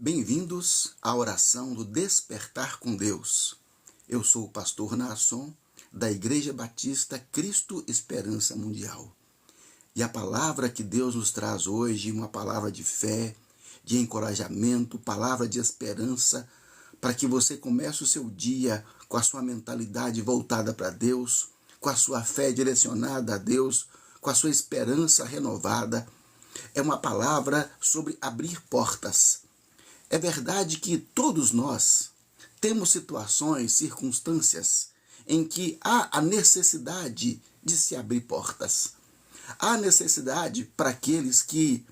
Bem-vindos à oração do Despertar com Deus. Eu sou o pastor Naasson, da Igreja Batista Cristo Esperança Mundial. E a palavra que Deus nos traz hoje, uma palavra de fé, de encorajamento, palavra de esperança, para que você comece o seu dia com a sua mentalidade voltada para Deus, com a sua fé direcionada a Deus, com a sua esperança renovada. É uma palavra sobre abrir portas. É verdade que todos nós temos situações, circunstâncias em que há a necessidade de se abrir portas. Há necessidade para aqueles que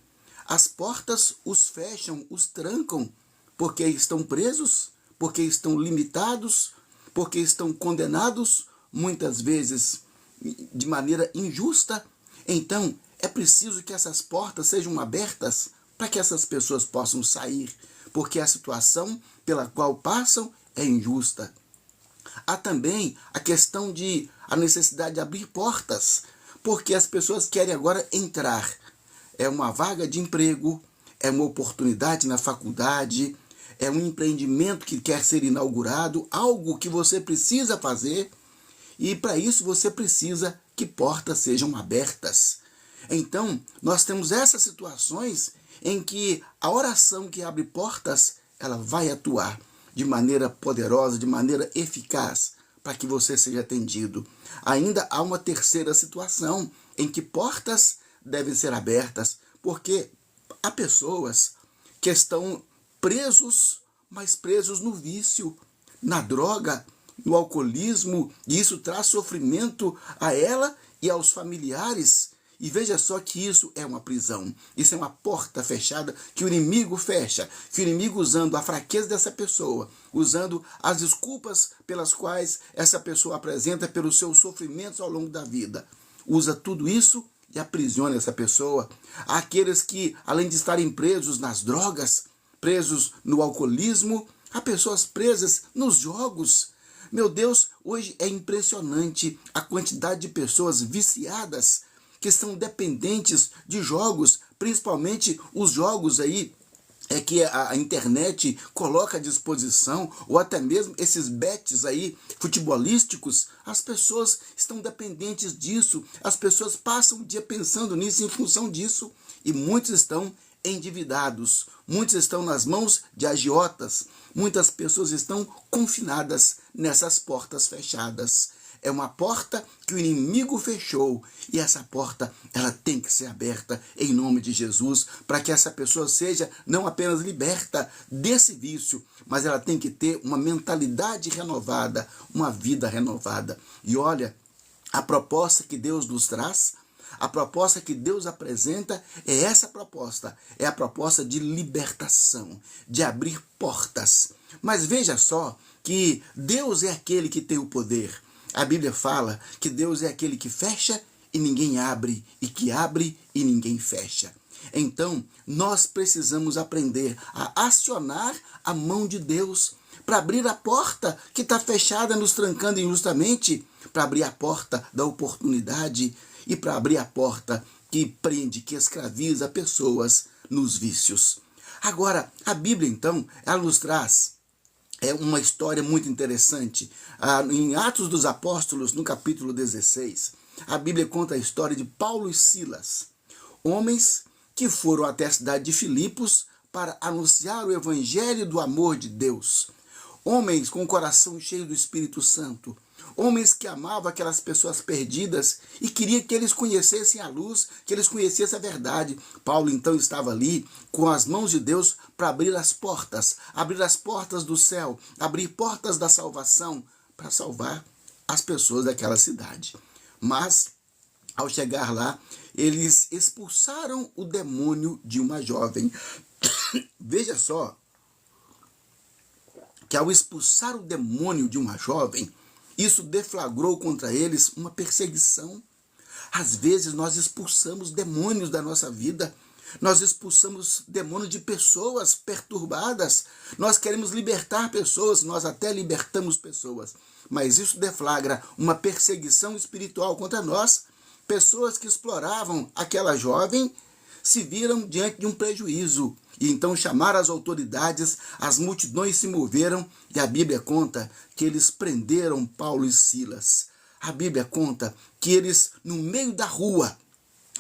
as portas os fecham, os trancam, porque estão presos, porque estão limitados, porque estão condenados, muitas vezes de maneira injusta. Então, é preciso que essas portas sejam abertas para que essas pessoas possam sair, porque a situação pela qual passam é injusta. Há também a necessidade de abrir portas, porque as pessoas querem agora entrar. É uma vaga de emprego, é uma oportunidade na faculdade, é um empreendimento que quer ser inaugurado, algo que você precisa fazer, e para isso você precisa que portas sejam abertas. Então, nós temos essas situações em que a oração que abre portas, ela vai atuar de maneira poderosa, de maneira eficaz, para que você seja atendido. Ainda há uma terceira situação em que portas devem ser abertas, porque há pessoas que estão presos, mas presos no vício, na droga, no alcoolismo, e isso traz sofrimento a ela e aos familiares. E veja só que isso é uma prisão, isso é uma porta fechada que o inimigo fecha, que o inimigo, usando a fraqueza dessa pessoa, usando as desculpas pelas quais essa pessoa apresenta pelos seus sofrimentos ao longo da vida, usa tudo isso e aprisiona essa pessoa. Há aqueles que, além de estarem presos nas drogas, presos no alcoolismo, há pessoas presas nos jogos. Meu Deus, hoje é impressionante a quantidade de pessoas viciadas que são dependentes de jogos, principalmente os jogos aí que a internet coloca à disposição, ou até mesmo esses bets aí futebolísticos. As pessoas estão dependentes disso, as pessoas passam o dia pensando nisso em função disso, e muitos estão endividados, muitos estão nas mãos de agiotas, muitas pessoas estão confinadas nessas portas fechadas. É uma porta que o inimigo fechou, e essa porta ela tem que ser aberta em nome de Jesus, para que essa pessoa seja não apenas liberta desse vício, mas ela tem que ter uma mentalidade renovada, uma vida renovada. E olha, a proposta que Deus nos traz, a proposta que Deus apresenta é essa proposta, é a proposta de libertação, de abrir portas. Mas veja só que Deus é aquele que tem o poder. A Bíblia fala que Deus é aquele que fecha e ninguém abre, e que abre e ninguém fecha. Então, nós precisamos aprender a acionar a mão de Deus para abrir a porta que está fechada, nos trancando injustamente, para abrir a porta da oportunidade e para abrir a porta que prende, que escraviza pessoas nos vícios. Agora, a Bíblia, então, ela nos traz uma história muito interessante. Em Atos dos Apóstolos, no capítulo 16, a Bíblia conta a história de Paulo e Silas, homens que foram até a cidade de Filipos para anunciar o evangelho do amor de Deus. Homens com o coração cheio do Espírito Santo, homens que amavam aquelas pessoas perdidas e queriam que eles conhecessem a luz, que eles conhecessem a verdade. Paulo então estava ali com as mãos de Deus para abrir as portas do céu, abrir portas da salvação, para salvar as pessoas daquela cidade. Mas, ao chegar lá, eles expulsaram o demônio de uma jovem. Veja só que ao expulsar o demônio de uma jovem, isso deflagrou contra eles uma perseguição. Às vezes nós expulsamos demônios da nossa vida, nós expulsamos demônios de pessoas perturbadas, nós queremos libertar pessoas, nós até libertamos pessoas, mas isso deflagra uma perseguição espiritual contra nós. Pessoas que exploravam aquela jovem se viram diante de um prejuízo. E então chamaram as autoridades, as multidões se moveram, e a Bíblia conta que eles prenderam Paulo e Silas. A Bíblia conta que eles, no meio da rua,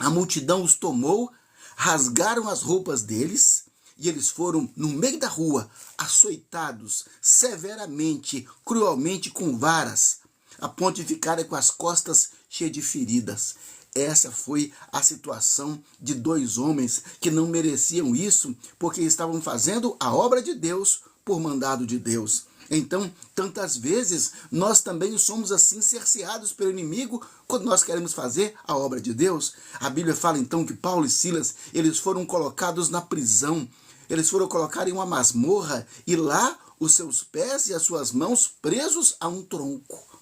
a multidão os tomou, rasgaram as roupas deles, e eles foram, no meio da rua, açoitados severamente, cruelmente com varas, a ponto de ficarem com as costas cheias de feridas. Essa foi a situação de dois homens que não mereciam isso, porque estavam fazendo a obra de Deus por mandado de Deus. Então, tantas vezes, nós também somos assim cerceados pelo inimigo quando nós queremos fazer a obra de Deus. A Bíblia fala então que Paulo e Silas, eles foram colocados na prisão, eles foram colocados em uma masmorra, e lá os seus pés e as suas mãos presos a um tronco.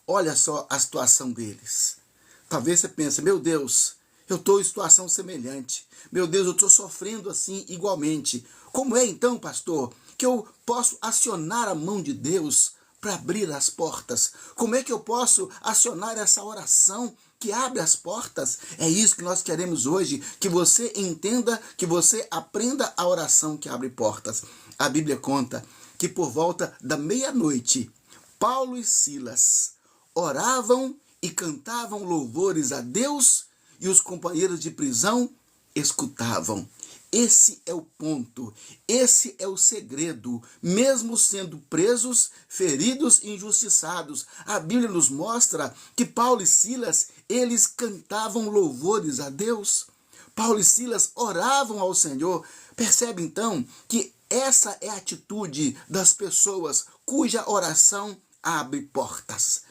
Olha só a situação deles. Talvez você pense, meu Deus, eu estou em situação semelhante. Meu Deus, eu estou sofrendo assim igualmente. Como é então, pastor, que eu posso acionar a mão de Deus para abrir as portas? Como é que eu posso acionar essa oração que abre as portas? É isso que nós queremos hoje, que você entenda, que você aprenda a oração que abre portas. A Bíblia conta que por volta da meia-noite, Paulo e Silas oravam e cantavam louvores a Deus, e os companheiros de prisão escutavam. Esse é o ponto, esse é o segredo. Mesmo sendo presos, feridos e injustiçados, a Bíblia nos mostra que Paulo e Silas, eles cantavam louvores a Deus. Paulo e Silas oravam ao Senhor. Percebe então que essa é a atitude das pessoas cuja oração abre portas.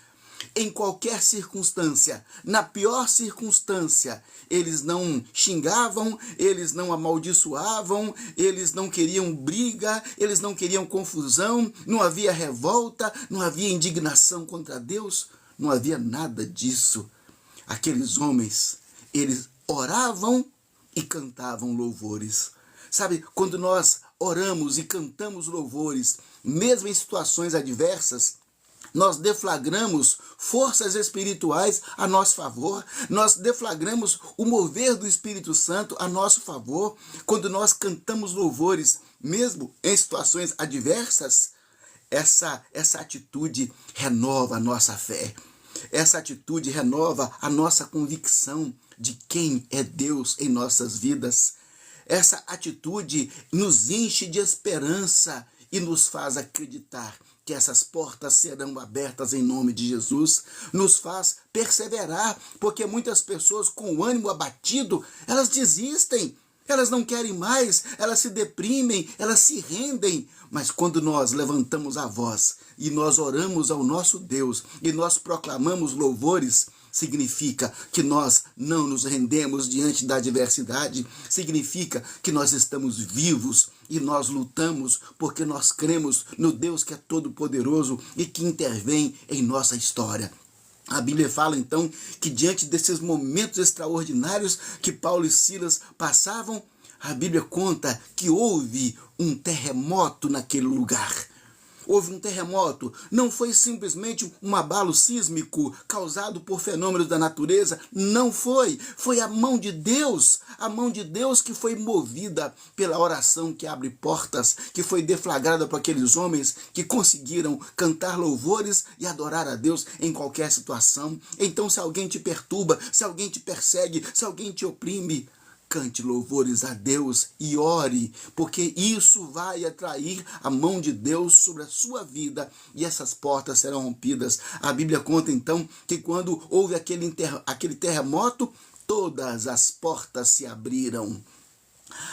Em qualquer circunstância, na pior circunstância, eles não xingavam, eles não amaldiçoavam, eles não queriam briga, eles não queriam confusão, não havia revolta, não havia indignação contra Deus, não havia nada disso. Aqueles homens, eles oravam e cantavam louvores. Sabe, quando nós oramos e cantamos louvores, mesmo em situações adversas, nós deflagramos forças espirituais a nosso favor, nós deflagramos o mover do Espírito Santo a nosso favor. Quando nós cantamos louvores, mesmo em situações adversas, essa atitude renova a nossa fé. Essa atitude renova a nossa convicção de quem é Deus em nossas vidas. Essa atitude nos enche de esperança e nos faz acreditar que essas portas serão abertas em nome de Jesus, nos faz perseverar, porque muitas pessoas com o ânimo abatido, elas desistem, elas não querem mais, elas se deprimem, elas se rendem. Mas quando nós levantamos a voz e nós oramos ao nosso Deus e nós proclamamos louvores, significa que nós não nos rendemos diante da adversidade, significa que nós estamos vivos e nós lutamos porque nós cremos no Deus que é todo-poderoso e que intervém em nossa história. A Bíblia fala então que diante desses momentos extraordinários que Paulo e Silas passavam, a Bíblia conta que houve um terremoto naquele lugar. Houve um terremoto, não foi simplesmente um abalo sísmico causado por fenômenos da natureza, não foi. Foi a mão de Deus que foi movida pela oração que abre portas, que foi deflagrada por aqueles homens que conseguiram cantar louvores e adorar a Deus em qualquer situação. Então, se alguém te perturba, se alguém te persegue, se alguém te oprime, cante louvores a Deus e ore, porque isso vai atrair a mão de Deus sobre a sua vida e essas portas serão rompidas. A Bíblia conta então que quando houve aquele terremoto, todas as portas se abriram.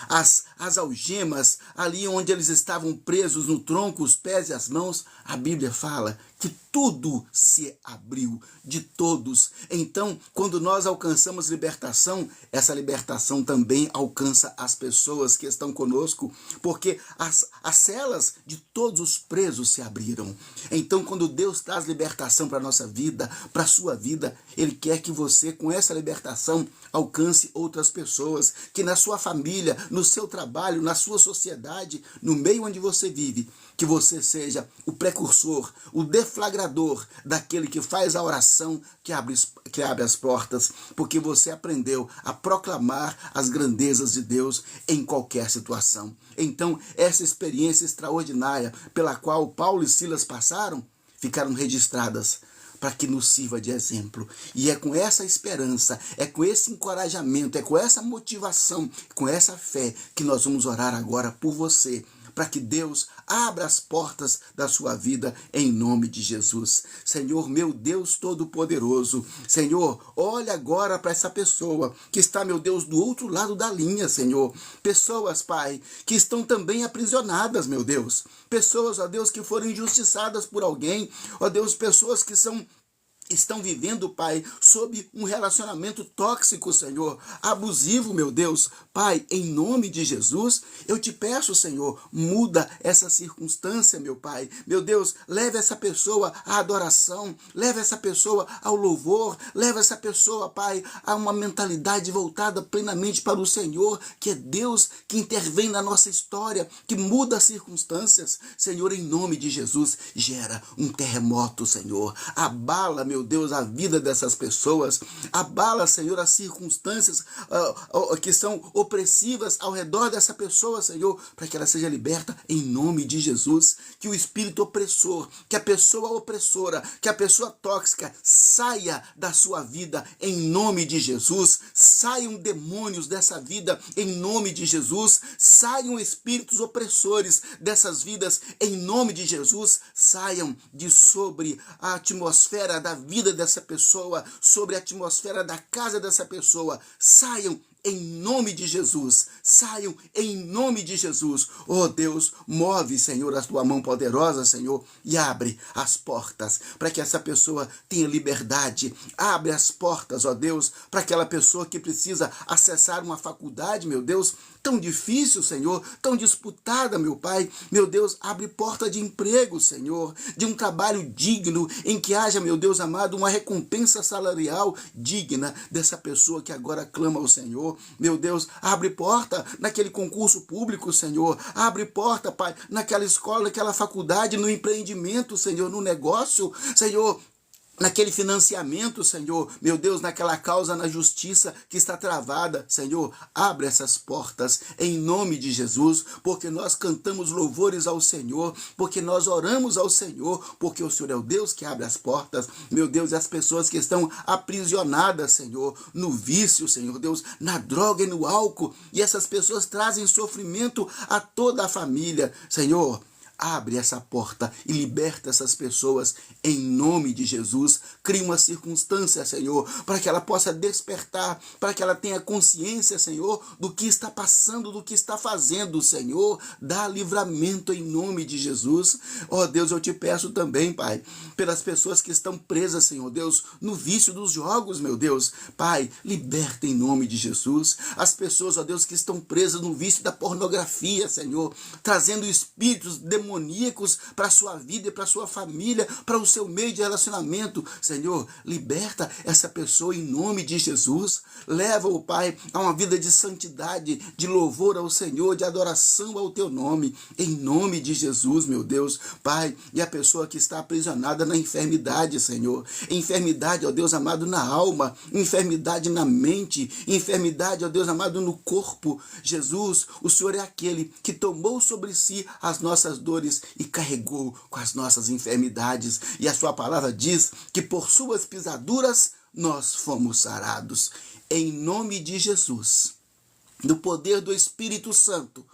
As algemas, ali onde eles estavam presos no tronco, os pés e as mãos, a Bíblia fala que tudo se abriu, de todos. Então, quando nós alcançamos libertação, essa libertação também alcança as pessoas que estão conosco, porque as celas de todos os presos se abriram. Então, quando Deus traz libertação para a nossa vida, para a sua vida, Ele quer que você, com essa libertação, alcance outras pessoas, que na sua família, no seu trabalho, na sua sociedade, no meio onde você vive, que você seja o precursor, o defensor deflagrador daquele que faz a oração que abre as portas, porque você aprendeu a proclamar as grandezas de Deus em qualquer situação. Então, essa experiência extraordinária pela qual Paulo e Silas passaram, ficaram registradas para que nos sirva de exemplo. E é com essa esperança, é com esse encorajamento, é com essa motivação, com essa fé que nós vamos orar agora por você, para que Deus abra as portas da sua vida em nome de Jesus. Senhor, meu Deus Todo-Poderoso, Senhor, olha agora para essa pessoa que está, meu Deus, do outro lado da linha, Senhor. Pessoas, Pai, que estão também aprisionadas, meu Deus. Pessoas, ó Deus, que foram injustiçadas por alguém. Ó Deus, pessoas que estão vivendo, Pai, sob um relacionamento tóxico, Senhor, abusivo, meu Deus. Pai, em nome de Jesus, eu te peço, Senhor, muda essa circunstância, meu Pai. Meu Deus, leve essa pessoa à adoração, leve essa pessoa ao louvor, leve essa pessoa, Pai, a uma mentalidade voltada plenamente para o Senhor, que é Deus que intervém na nossa história, que muda as circunstâncias. Senhor, em nome de Jesus, gera um terremoto, Senhor. Abala, meu Deus, a vida dessas pessoas. Abala, Senhor, as circunstâncias que são opressivas ao redor dessa pessoa, Senhor, para que ela seja liberta em nome de Jesus. Que o espírito opressor, que a pessoa opressora, que a pessoa tóxica saia da sua vida em nome de Jesus. Saiam demônios dessa vida em nome de Jesus. Saiam espíritos opressores dessas vidas em nome de Jesus. Saiam de sobre a atmosfera da vida dessa pessoa, sobre a atmosfera da casa dessa pessoa. Saiam em nome de Jesus, saiam em nome de Jesus. Oh Deus, move, Senhor, a tua mão poderosa, Senhor, e abre as portas para que essa pessoa tenha liberdade. Abre as portas, ó Deus, para aquela pessoa que precisa acessar uma faculdade, meu Deus, tão difícil, Senhor, tão disputada, meu Pai. Meu Deus, abre porta de emprego, Senhor, de um trabalho digno, em que haja, meu Deus amado, uma recompensa salarial digna dessa pessoa que agora clama ao Senhor. Meu Deus, abre porta naquele concurso público, Senhor. Abre porta, Pai, naquela escola, naquela faculdade, no empreendimento, Senhor, no negócio, Senhor, naquele financiamento, Senhor, meu Deus, naquela causa na justiça que está travada, Senhor, abre essas portas em nome de Jesus, porque nós cantamos louvores ao Senhor, porque nós oramos ao Senhor, porque o Senhor é o Deus que abre as portas, meu Deus, e as pessoas que estão aprisionadas, Senhor, no vício, Senhor Deus, na droga e no álcool, e essas pessoas trazem sofrimento a toda a família, Senhor. Abre essa porta e liberta essas pessoas em nome de Jesus. Cria uma circunstância, Senhor, para que ela possa despertar, para que ela tenha consciência, Senhor, do que está passando, do que está fazendo, Senhor. Dá livramento em nome de Jesus. Ó Deus, eu te peço também, Pai, pelas pessoas que estão presas, Senhor Deus, no vício dos jogos, meu Deus. Pai, liberta em nome de Jesus. As pessoas, ó Deus, que estão presas no vício da pornografia, Senhor, trazendo espíritos demoníacos para a sua vida e para a sua família, para o seu meio de relacionamento. Senhor, liberta essa pessoa em nome de Jesus. Leva-o, Pai, a uma vida de santidade, de louvor ao Senhor, de adoração ao teu nome, em nome de Jesus, meu Deus. Pai, e a pessoa que está aprisionada na enfermidade, Senhor. Enfermidade, ó Deus amado, na alma, enfermidade na mente, enfermidade, ó Deus amado, no corpo. Jesus, o Senhor é aquele que tomou sobre si as nossas dores e carregou com as nossas enfermidades. E a sua palavra diz que por suas pisaduras nós fomos sarados. Em nome de Jesus, no poder do Espírito Santo,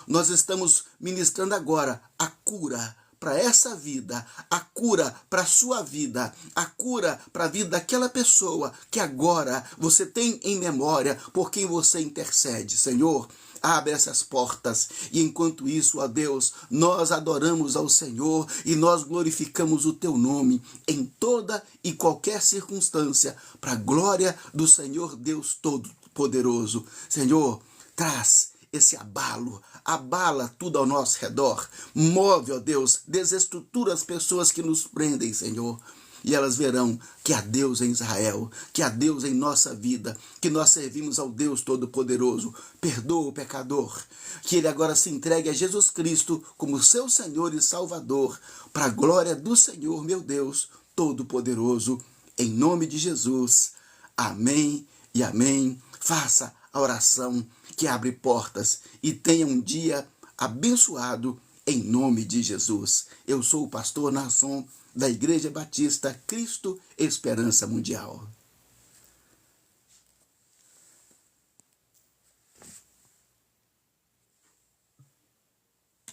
nós estamos ministrando agora a cura para essa vida, a cura para a sua vida, a cura para a vida daquela pessoa que agora você tem em memória por quem você intercede. Senhor, abre essas portas e enquanto isso, ó Deus, nós adoramos ao Senhor e nós glorificamos o teu nome em toda e qualquer circunstância para a glória do Senhor Deus Todo-Poderoso. Senhor, traz esse abalo, abala tudo ao nosso redor, move, ó Deus, desestrutura as pessoas que nos prendem, Senhor. e elas verão que há Deus em Israel, que há Deus em nossa vida, que nós servimos ao Deus Todo-Poderoso. Perdoa o pecador, que ele agora se entregue a Jesus Cristo como seu Senhor e Salvador, para a glória do Senhor, meu Deus Todo-Poderoso, em nome de Jesus. Amém e amém. Faça a oração que abre portas e tenha um dia abençoado em nome de Jesus. Eu sou o pastor Naasson, da Igreja Batista Cristo Esperança Mundial.